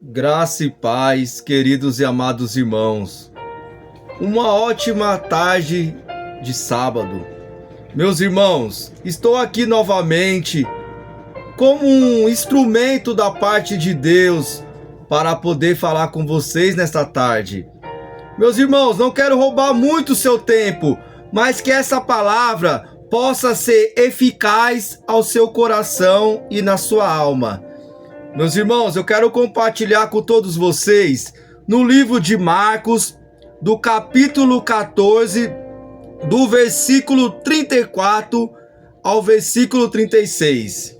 Graça e paz, queridos e amados irmãos. Uma ótima tarde de sábado. Meus irmãos, estou aqui novamente como um instrumento da parte de Deus para poder falar com vocês nesta tarde. Meus irmãos, não quero roubar muito o seu tempo, mas que essa palavra possa ser eficaz ao seu coração e na sua alma. Meus irmãos, eu quero compartilhar com todos vocês no livro de Marcos, do capítulo 14, do versículo 34 ao versículo 36.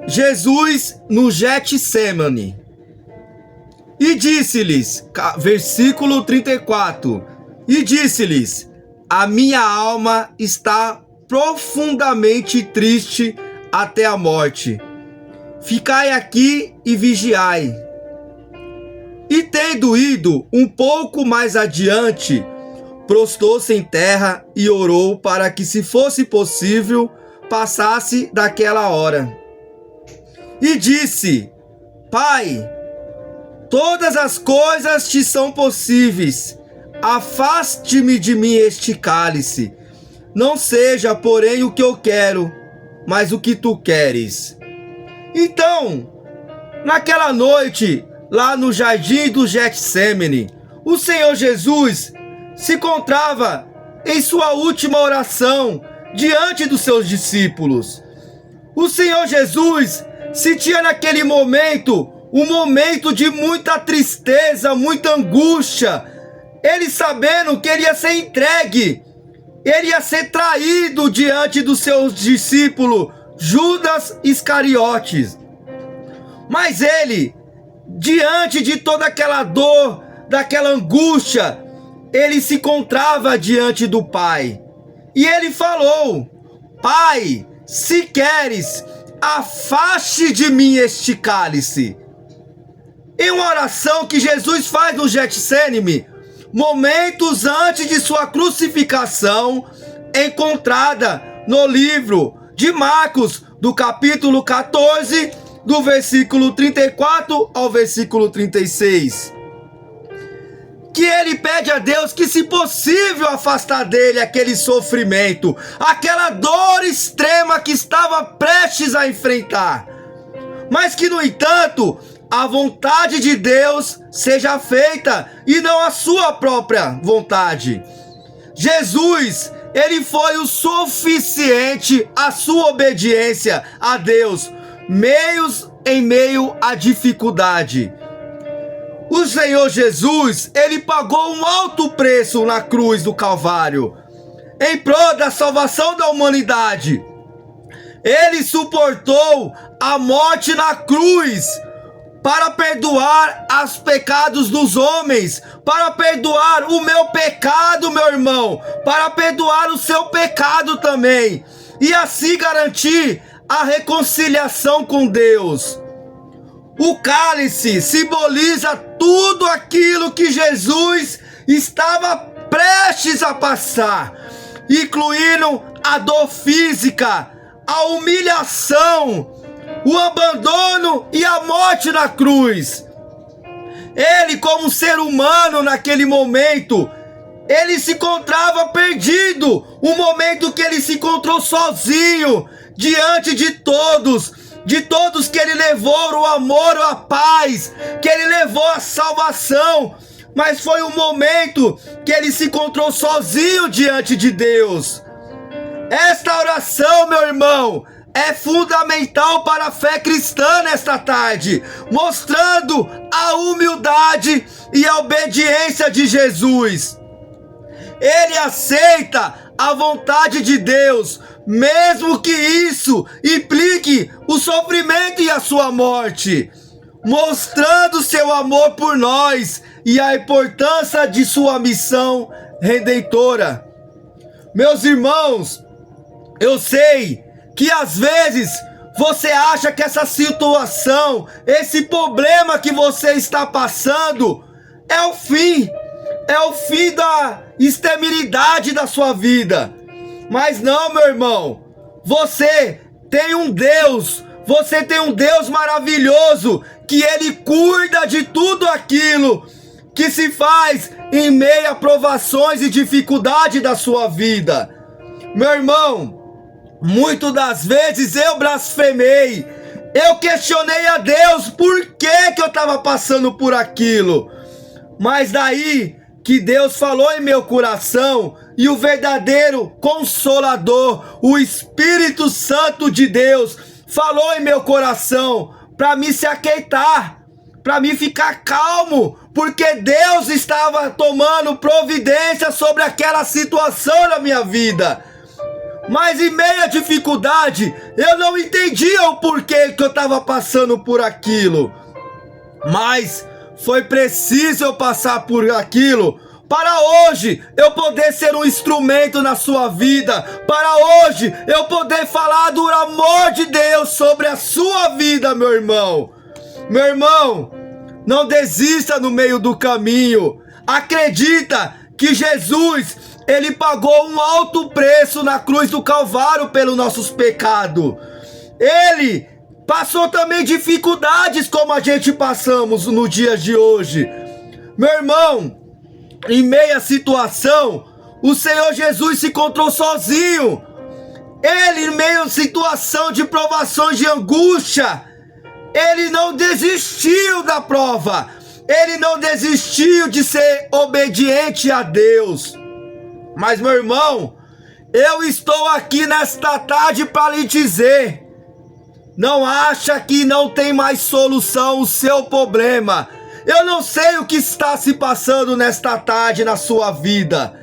Jesus no Getsemane. E disse-lhes, versículo 34, e disse-lhes: a minha alma está profundamente triste até a morte. Ficai aqui e vigiai. E tendo ido um pouco mais adiante, prostrou-se em terra e orou para que, se fosse possível, passasse daquela hora. E disse: Pai, todas as coisas te são possíveis. Afaste-me de mim este cálice. Não seja, porém, o que eu quero, mas o que tu queres. Então, naquela noite, lá no jardim do Getsemane, o Senhor Jesus se encontrava em sua última oração diante dos seus discípulos. O Senhor Jesus sentia naquele momento um momento de muita tristeza, muita angústia. Ele sabendo que ele ia ser entregue, ele ia ser traído diante dos seus discípulos, Judas Iscariotes. Mas ele, diante de toda aquela dor, daquela angústia, ele se encontrava diante do Pai. E ele falou: Pai, se queres, afaste de mim este cálice. Em uma oração que Jesus faz no Getsemane, momentos antes de sua crucificação, encontrada no livro de Marcos, do capítulo 14, do versículo 34 ao versículo 36. Que ele pede a Deus que, se possível, afastar dele aquele sofrimento, aquela dor extrema que estava prestes a enfrentar. Mas que, no entanto, a vontade de Deus seja feita e não a sua própria vontade. Jesus, ele foi o suficiente a sua obediência a Deus, em meio à dificuldade. O Senhor Jesus, ele pagou um alto preço na cruz do Calvário, em prol da salvação da humanidade. Ele suportou a morte na cruz para perdoar os pecados dos homens, para perdoar o meu pecado, meu irmão, para perdoar o seu pecado também, e assim garantir a reconciliação com Deus. O cálice simboliza tudo aquilo que Jesus estava prestes a passar, incluindo a dor física, a humilhação, o abandono e a morte na cruz. Ele, como ser humano naquele momento, ele se encontrava perdido, um momento que ele se encontrou sozinho, diante de todos que ele levou o amor, a paz, que ele levou a salvação, mas foi um momento que ele se encontrou sozinho diante de Deus. Esta oração, meu irmão, é fundamental para a fé cristã nesta tarde, mostrando a humildade e a obediência de Jesus. Ele aceita a vontade de Deus, mesmo que isso implique o sofrimento e a sua morte, mostrando seu amor por nós e a importância de sua missão redentora. Meus irmãos, eu sei que às vezes você acha que essa situação, esse problema que você está passando, é o fim da esterilidade da sua vida. Mas não, meu irmão, você tem um Deus, Você tem um Deus maravilhoso, que Ele cuida de tudo aquilo que se faz em meio a provações e dificuldade da sua vida. Meu irmão, muitas das vezes eu blasfemei, eu questionei a Deus por que eu estava passando por aquilo. Mas daí que Deus falou em meu coração, e o verdadeiro Consolador, o Espírito Santo de Deus, falou em meu coração para me se aquietar, para me ficar calmo, porque Deus estava tomando providência sobre aquela situação na minha vida. Mas em meio à dificuldade, eu não entendia o porquê que eu estava passando por aquilo. Mas foi preciso eu passar por aquilo para hoje eu poder ser um instrumento na sua vida, para hoje eu poder falar do amor de Deus sobre a sua vida, meu irmão. Meu irmão, não desista no meio do caminho. Acredita que Jesus, Ele pagou um alto preço na cruz do Calvário pelos nossos pecados. Ele passou também dificuldades como a gente passamos no dia de hoje. Meu irmão, em meia situação, o Senhor Jesus se encontrou sozinho. Ele, em meio a situação de provações, de angústia, Ele não desistiu da prova. Ele não desistiu de ser obediente a Deus. Mas, meu irmão, eu estou aqui nesta tarde para lhe dizer: não acha que não tem mais solução o seu problema. Eu não sei o que está se passando nesta tarde na sua vida.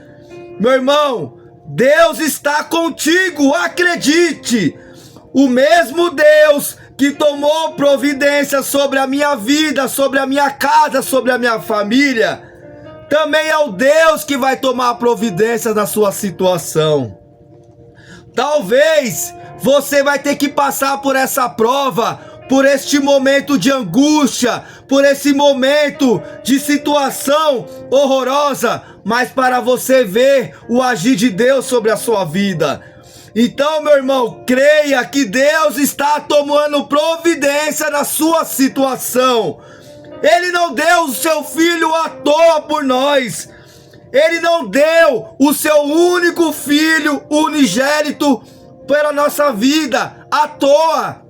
Meu irmão, Deus está contigo, acredite. O mesmo Deus que tomou providência sobre a minha vida, sobre a minha casa, sobre a minha família, também é o Deus que vai tomar providência na sua situação. Talvez você vai ter que passar por essa prova, por este momento de angústia, por esse momento de situação horrorosa, mas para você ver o agir de Deus sobre a sua vida. Então, meu irmão, creia que Deus está tomando providência na sua situação. Ele não deu o seu filho à toa por nós. Ele não deu o seu único filho unigênito pela nossa vida à toa.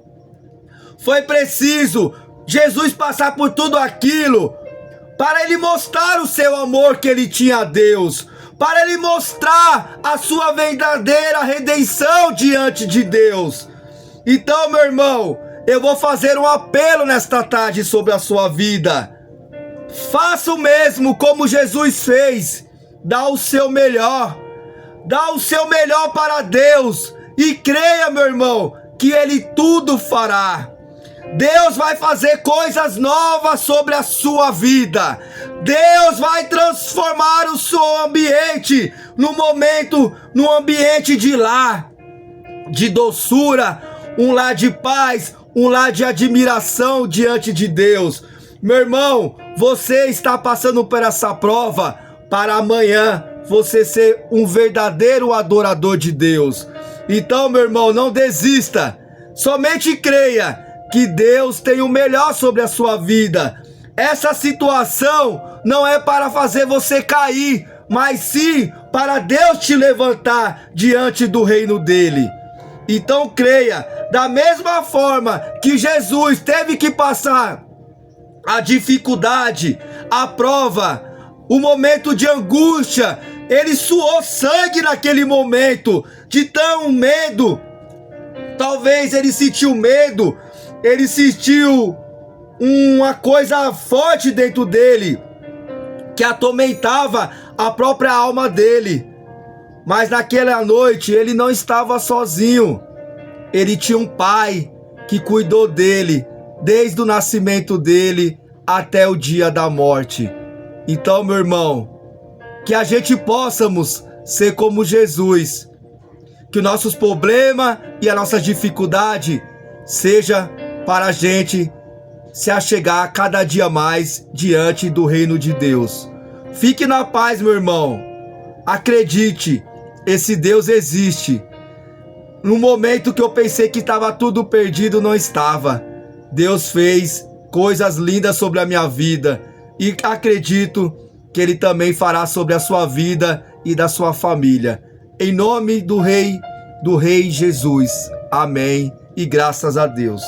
Foi preciso Jesus passar por tudo aquilo para Ele mostrar o seu amor que Ele tinha a Deus, para Ele mostrar a sua verdadeira redenção diante de Deus. Então, meu irmão, eu vou fazer um apelo nesta tarde sobre a sua vida. Faça o mesmo como Jesus fez. Dá o seu melhor. Dá o seu melhor para Deus. E creia, meu irmão, que Ele tudo fará. Deus vai fazer coisas novas sobre a sua vida. Deus vai transformar o seu ambiente num ambiente de lar, de doçura, um lar de paz, um lar de admiração diante de Deus. Meu irmão, você está passando por essa prova para amanhã você ser um verdadeiro adorador de Deus. Então, meu irmão, não desista. Somente creia que Deus tem o melhor sobre a sua vida. Essa situação não é para fazer você cair, mas sim para Deus te levantar diante do reino dele. Então creia, da mesma forma que Jesus teve que passar a dificuldade, a prova, o momento de angústia, ele suou sangue naquele momento, de tão medo. Talvez ele sentiu medo, ele sentiu uma coisa forte dentro dele, que atormentava a própria alma dele. Mas naquela noite ele não estava sozinho. Ele tinha um pai que cuidou dele, desde o nascimento dele até o dia da morte. Então, meu irmão, que a gente possamos ser como Jesus, que os nossos problemas e a nossa dificuldade seja para a gente se achegar cada dia mais diante do reino de Deus. Fique na paz, meu irmão. Acredite, esse Deus existe. No momento que eu pensei que estava tudo perdido, não estava. Deus fez coisas lindas sobre a minha vida e acredito que Ele também fará sobre a sua vida e da sua família. Em nome do Rei Jesus. Amém e graças a Deus.